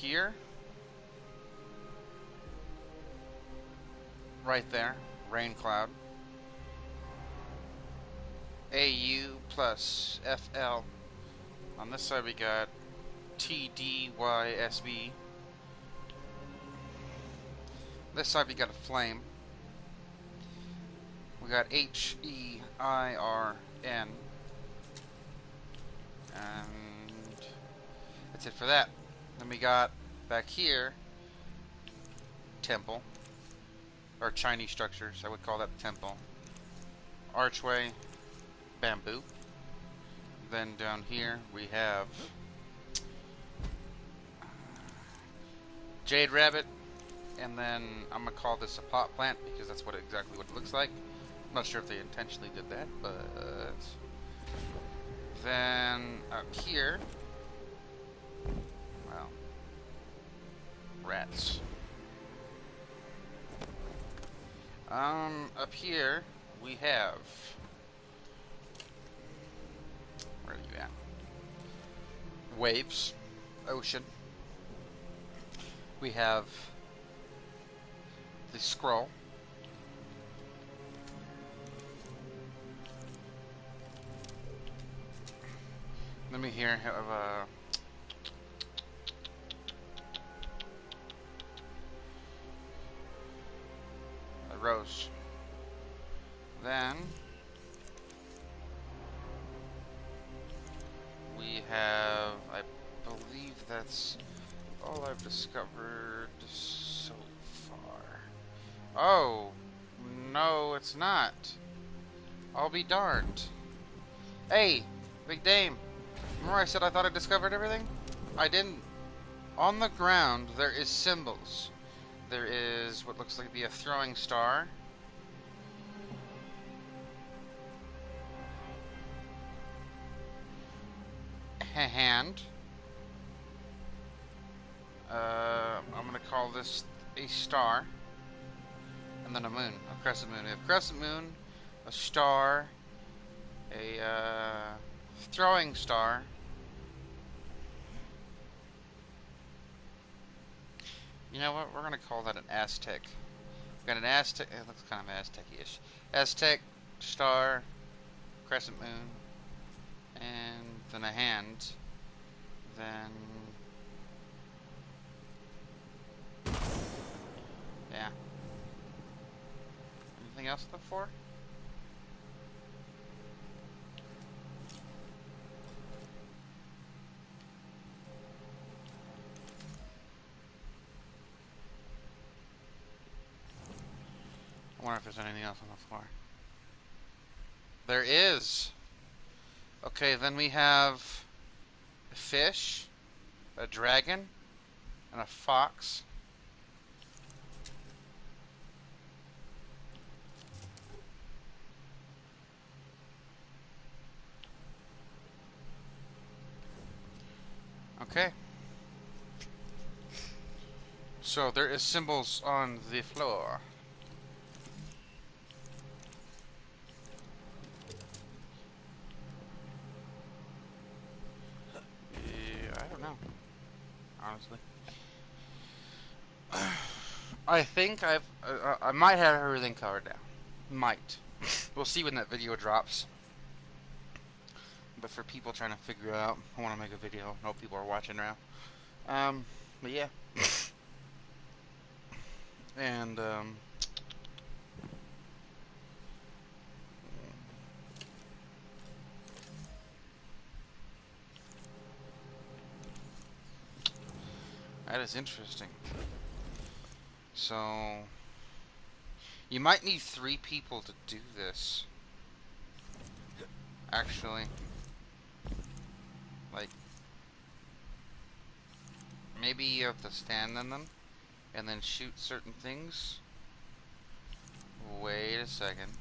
here. Right there. Rain cloud. AU plus FL. On this side we got TDYSB. This side we got a flame. We got HEIRN. And that's it for that. Then we got back here temple. Or Chinese structures, I would call that the temple. Archway, bamboo. Then down here we have jade rabbit, and then I'm gonna call this a pot plant because that's exactly what it looks like. I'm not sure if they intentionally did that, but then up here, well, rats. Up here we have, where are you at? Waves, ocean. We have the scroll. Let me here have a rose. Then we have, I believe that's all I've discovered so far. Oh, no, it's not. I'll be darned. Hey, Big Dame. Remember I said I thought I discovered everything? I didn't. On the ground, there is symbols. There is what looks like to be a throwing star. A hand. I'm gonna call this a star. And then a moon. A crescent moon. We have crescent moon, a star, a throwing star. You know what? We're gonna call that an Aztec. We've got an Aztec. It looks kind of Aztec-ish. Aztec, star, crescent moon, and then a hand. Then, yeah. Anything else to look for? I wonder if there's anything else on the floor. There is. Okay, then we have a fish, a dragon, and a fox. Okay. So there is symbols on the floor. I don't know, honestly. I think I might have everything covered now. Might. We'll see when that video drops. But for people trying to figure out, I want to make a video. I know people are watching now. But yeah. And that is interesting. So you might need 3 people to do this. Actually, like, maybe you have to stand in them and then shoot certain things. Wait a second.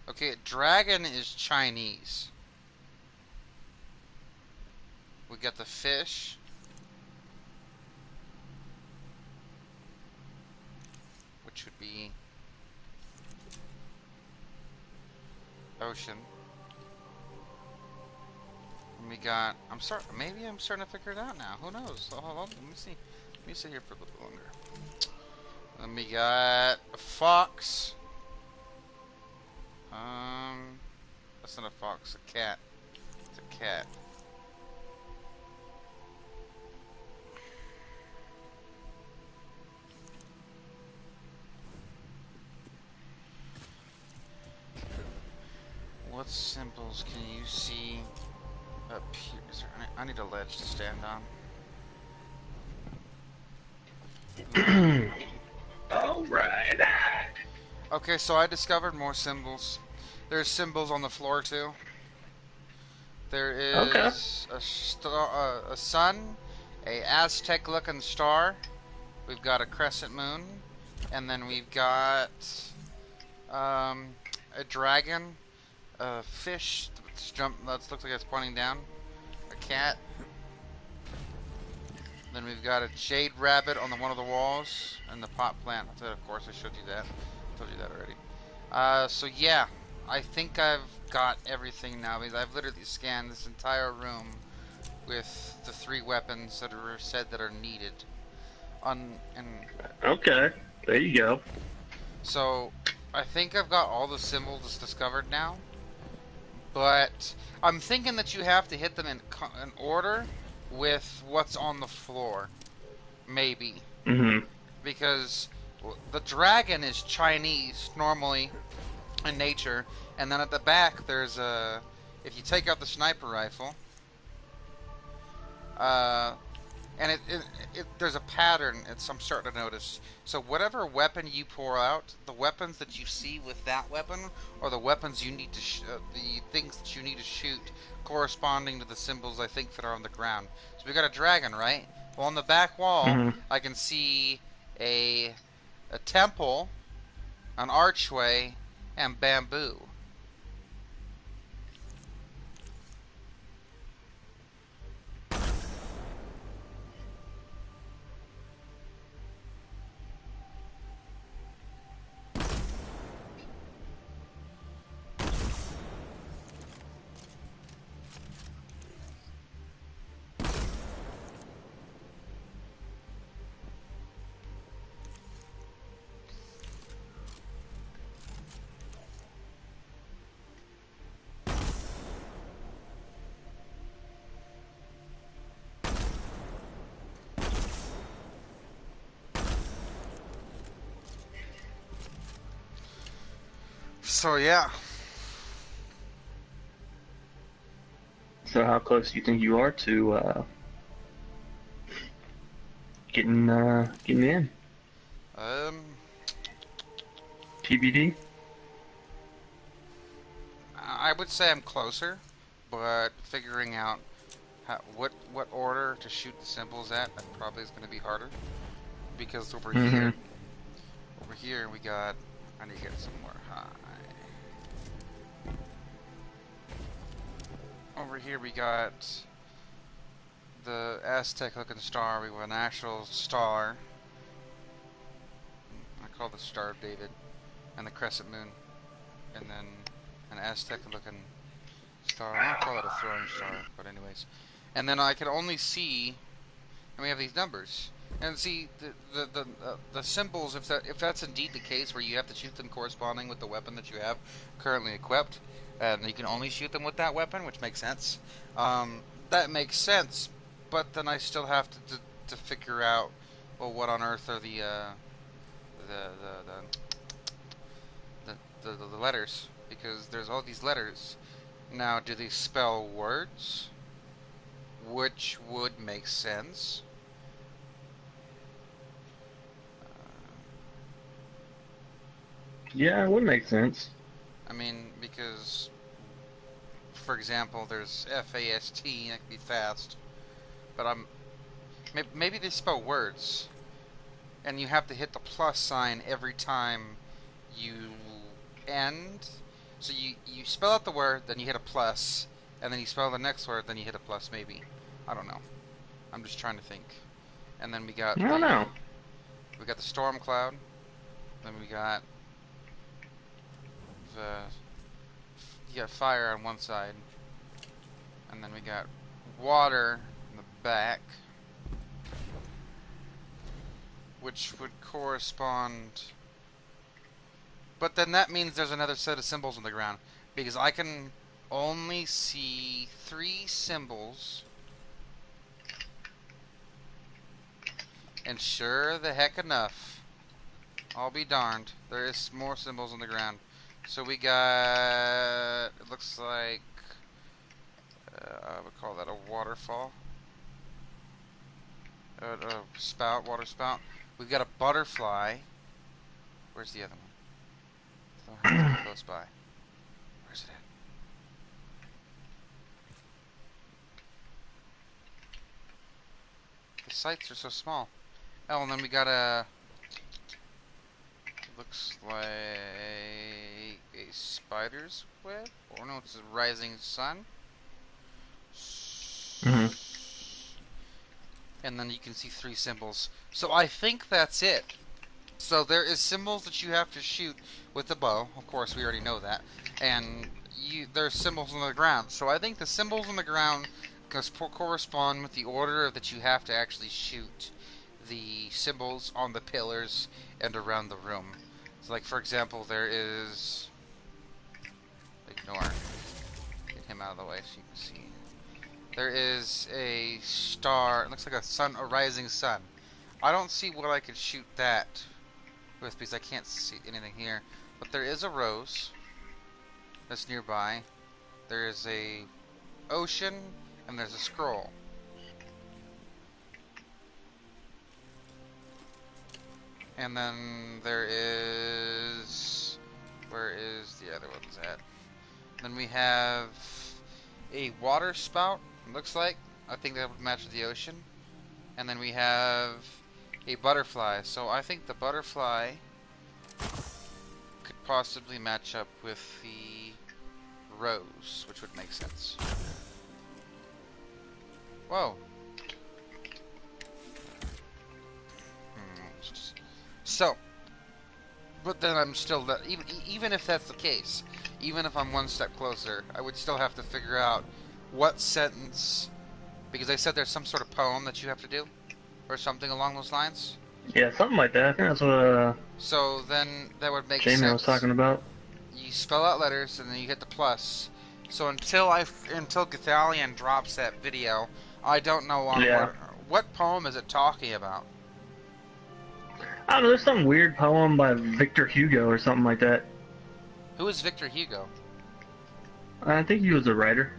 Okay, dragon is Chinese. We got the fish. Which would be ocean. We got. Maybe I'm starting to figure it out now. Who knows? Hold on. Let me see. Let me sit here for a little bit longer. Then we got a fox. That's not a fox. A cat. It's a cat. What symbols can you see up here? I need a ledge to stand on. Alright. Okay, so I discovered more symbols. There's symbols on the floor too. There Okay. is a star, a sun, a Aztec-looking star. We've got a crescent moon, and then we've got a dragon, a fish that looks like it's pointing down, a cat. Then we've got a jade rabbit on one of the walls, and the pot plant. Of course, I showed you that. I told you that already. So yeah, I think I've got everything now because I've literally scanned this entire room with the 3 weapons that are said that are needed. And Okay. There you go. so I think I've got all the symbols discovered now. But I'm thinking that you have to hit them in order with what's on the floor. Maybe. Mm-hmm. Because the dragon is Chinese normally in nature, and then at the back there's a. If you take out the sniper rifle, uh, and there's a pattern. I'm starting to notice. So whatever weapon you pour out, the weapons that you see with that weapon, or the weapons you need to, the things that you need to shoot, corresponding to the symbols I think that are on the ground. So we got a dragon, right? Well, on the back wall, Mm-hmm. I can see a a temple, an archway, and bamboo. So yeah, So how close do you think you are to getting in? um, TBD? I would say I'm closer, but figuring out what order to shoot the symbols at that probably is going to be harder because Mm-hmm. over here we got. I need to get somewhere high. Over here we got the Aztec-looking star. We have an actual star. I call the Star of David, and the crescent moon, and then an Aztec-looking star. I don't call it a throwing star, but anyways. And then I can only see, and we have these numbers. And see the symbols. If that's indeed the case, where you have to shoot them corresponding with the weapon that you have currently equipped, and you can only shoot them with that weapon, which makes sense. That makes sense, but then I still have to figure out, well, what on earth are the the letters? Because there's all these letters. Now, do they spell words? Which would make sense. Yeah, it would make sense. I mean, because, for example, there's F-A-S-T, that could be fast, but maybe they spell words, and you have to hit the plus sign every time you end. So you spell out the word, then you hit a plus, and then you spell the next word, then you hit a plus, maybe. I don't know. I'm just trying to think. And then I don't know. we got the storm cloud, then we got the you got fire on one side, And then we got water in the back, which would correspond. But then that means there's another set of symbols on the ground, because I can only see 3 symbols. And sure the heck enough, I'll be darned, there is more symbols on the ground. So we got, it looks like, I would call that a waterfall. A spout, water spout. We've got a butterfly. Where's the other one? I thought it was close by. Where's it at? The sites are so small. Oh, and then we got a, looks like a spider's web? Or no, it's a rising sun. Mm-hmm. And then you can see 3 symbols. So I think that's it. So there is symbols that you have to shoot with the bow. Of course, we already know that. And there's symbols on the ground. So I think the symbols on the ground correspond with the order that you have to actually shoot the symbols on the pillars and around the room. So, like, for example, there is... Ignore. Get him out of the way so you can see. There is a star. It looks like a rising sun. I don't see what I could shoot that with because I can't see anything here. But there is a rose that's nearby. There is a ocean and there's a scroll. And then there is... Where is the other ones at? Then we have a water spout, it looks like. I think that would match the ocean. And then we have a butterfly. So I think the butterfly could possibly match up with the rose, which would make sense. Whoa. So, but then I'm still, even if that's the case, even if I'm one step closer, I would still have to figure out what sentence, because they said there's some sort of poem that you have to do, or something along those lines. Yeah, something like that. I think that's what So then that would make Jamie sense. was talking about. You spell out letters and then you hit the plus. So until Gathalion drops that video, I don't know on what poem is it talking about. I don't know, there's some weird poem by Victor Hugo or something like that. Who is Victor Hugo? I think he was a writer.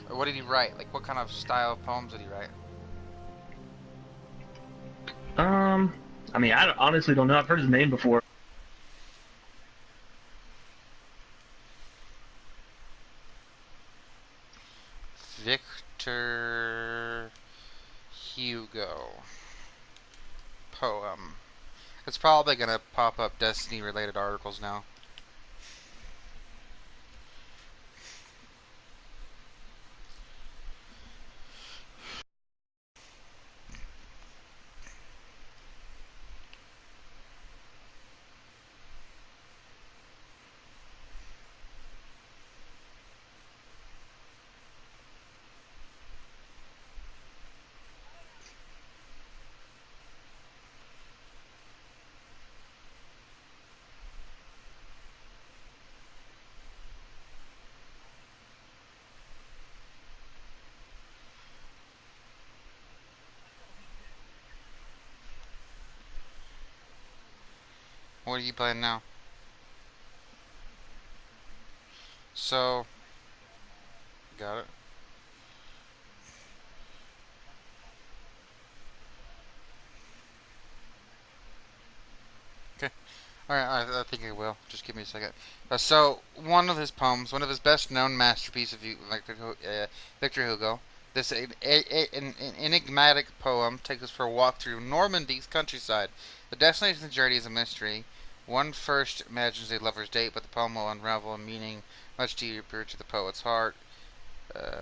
Or what did he write? Like, what kind of style of poems did he write? I mean, I honestly don't know. I've heard his name before. Victor Hugo poem. It's probably gonna pop up Destiny-related articles now. What are you playing now? So, got it. Okay. Alright, I think I will. Just give me a second. So, one of his poems, one of his best-known masterpieces of Victor Hugo, this an enigmatic poem takes us for a walk through Normandy's countryside. The destination of the journey is a mystery. One first imagines a lover's date, but the poem will unravel a meaning much deeper to the poet's heart.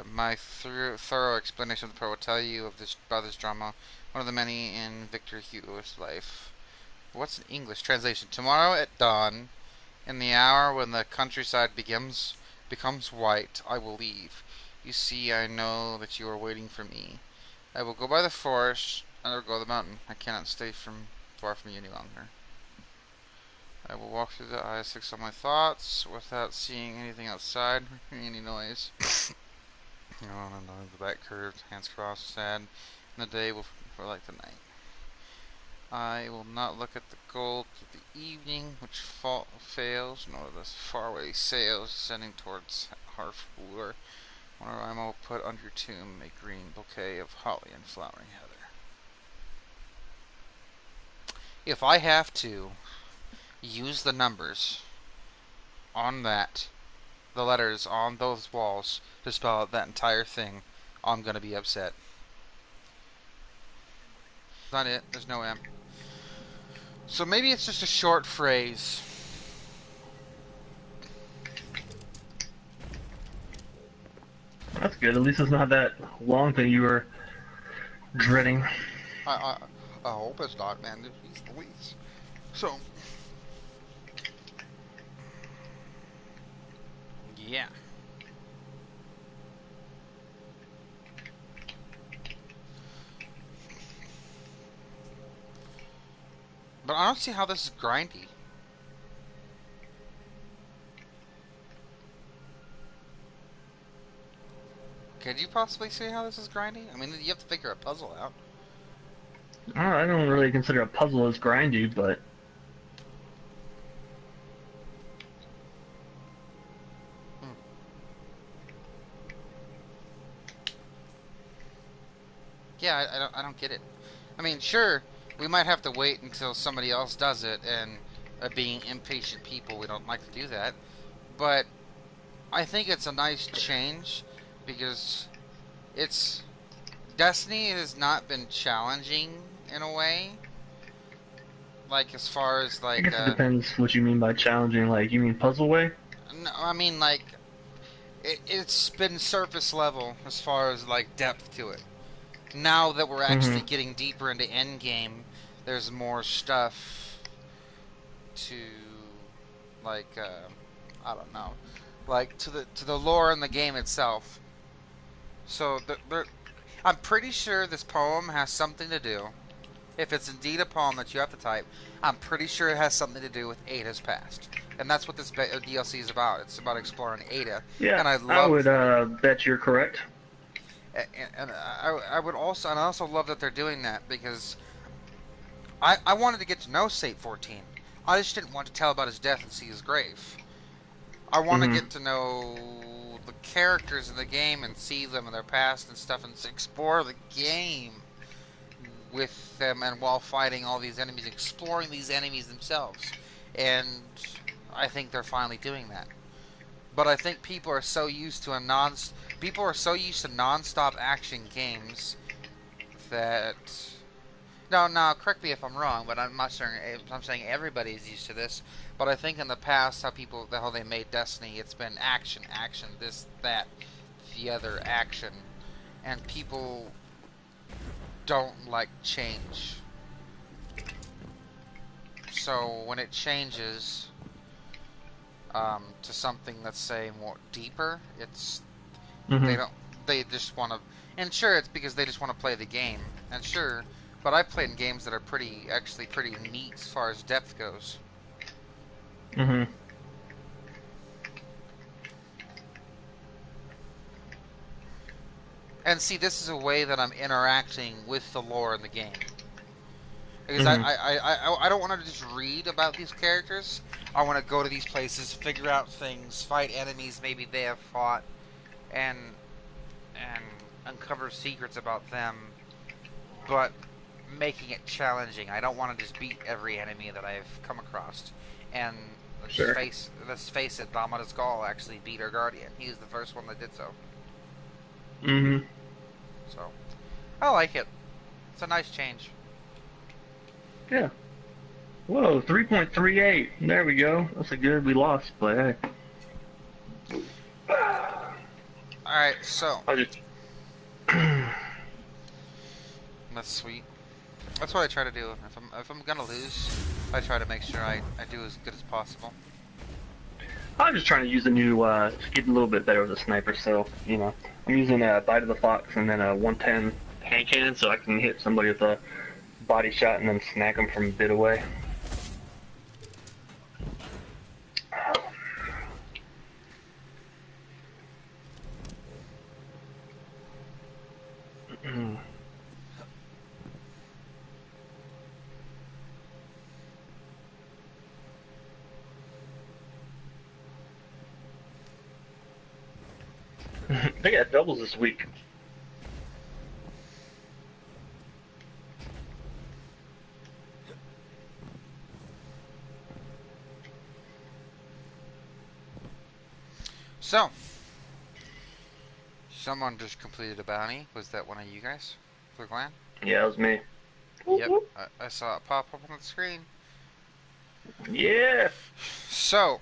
My thorough explanation of the poet will tell you about this drama, one of the many in Victor Hugo's life. What's an English translation? Tomorrow at dawn, in the hour when the countryside becomes white, I will leave. You see, I know that you are waiting for me. I will go by the forest, and I will go the mountain. I cannot stay far from you any longer. I will walk through the eyes, fix on my thoughts, without seeing anything outside, or hearing any noise. On and on, the back curved, hands crossed, sad, and the day will feel like the night. I will not look at the gold of the evening, which fails, nor the faraway sails ascending towards Harfleur, where I will put under your tomb a green bouquet of holly and flowering heather. If I have to use the numbers on that, the letters on those walls to spell out that entire thing, I'm gonna be upset. That's not it. There's no M. So maybe it's just a short phrase. That's good. At least it's not that long thing you were dreading. I hope it's not, man. He's the least. So, yeah. But I don't see how this is grindy. Could you possibly see how this is grindy? I mean, you have to figure a puzzle out. I don't really consider a puzzle as grindy, but... Yeah, I don't get it. I mean, sure, we might have to wait until somebody else does it, and being impatient people, we don't like to do that. But I think it's a nice change, because Destiny has not been challenging in a way. Like, as far as, like... I guess it depends what you mean by challenging. Like, you mean puzzle way? No, I mean, like, it's been surface level as far as, like, depth to it. Now that we're actually getting deeper into endgame, there's more stuff to, like, I don't know, like, to the lore in the game itself. So, I'm pretty sure this poem has something to do, if it's indeed a poem that you have to type, I'm pretty sure it has something to do with Ada's past. And that's what this DLC is about. It's about exploring Ada. Yeah, and I would bet you're correct. And I would also, and I also love that they're doing that, because I wanted to get to know Sate 14. I just didn't want to tell about his death and see his grave. I want to get to know the characters in the game and see them in their past and stuff, and explore the game with them, and while fighting all these enemies, exploring these enemies themselves. And I think they're finally doing that. But I think people are so used to non-stop action games that... No, correct me if I'm wrong, but I'm not saying, I'm saying everybody's used to this. But I think in the past, how they made Destiny, it's been action, this, that, the other, action. And people don't like change. So when it changes to something that's, say, more deeper, it's they just want to, and sure, it's because they just want to play the game, and sure, but I've played in games that are actually pretty neat as far as depth goes. And see, this is a way that I'm interacting with the lore in the game. Because I don't want to just read about these characters. I want to go to these places, figure out things, fight enemies maybe they have fought, and uncover secrets about them, but making it challenging. I don't want to just beat every enemy that I've come across. And let's face it, Damada's Gall actually beat our Guardian. He was the first one that did so. So, I like it. It's a nice change. Yeah. Whoa, 3.38. There we go. That's a good. We lost, but hey. Alright, so. That's sweet. That's what I try to do. If I'm gonna lose, I try to make sure I do as good as possible. I'm just trying to use a new, get a little bit better with the sniper, so, you know, I'm using a Bite of the Fox and then a 110 hand cannon so I can hit somebody with a body shot and then snag them from a bit away. They got doubles this week. So, someone just completed a bounty. Was that one of you guys? For the clan? Yeah, that was me. Yep, I saw it pop up on the screen. Yeah. So,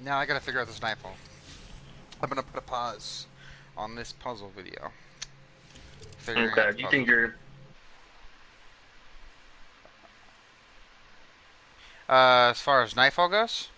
now I gotta figure out this nightfall. I'm gonna put a pause on this puzzle video. Figuring out Okay. the Do you puzzle. think you're? As far as nightfall goes,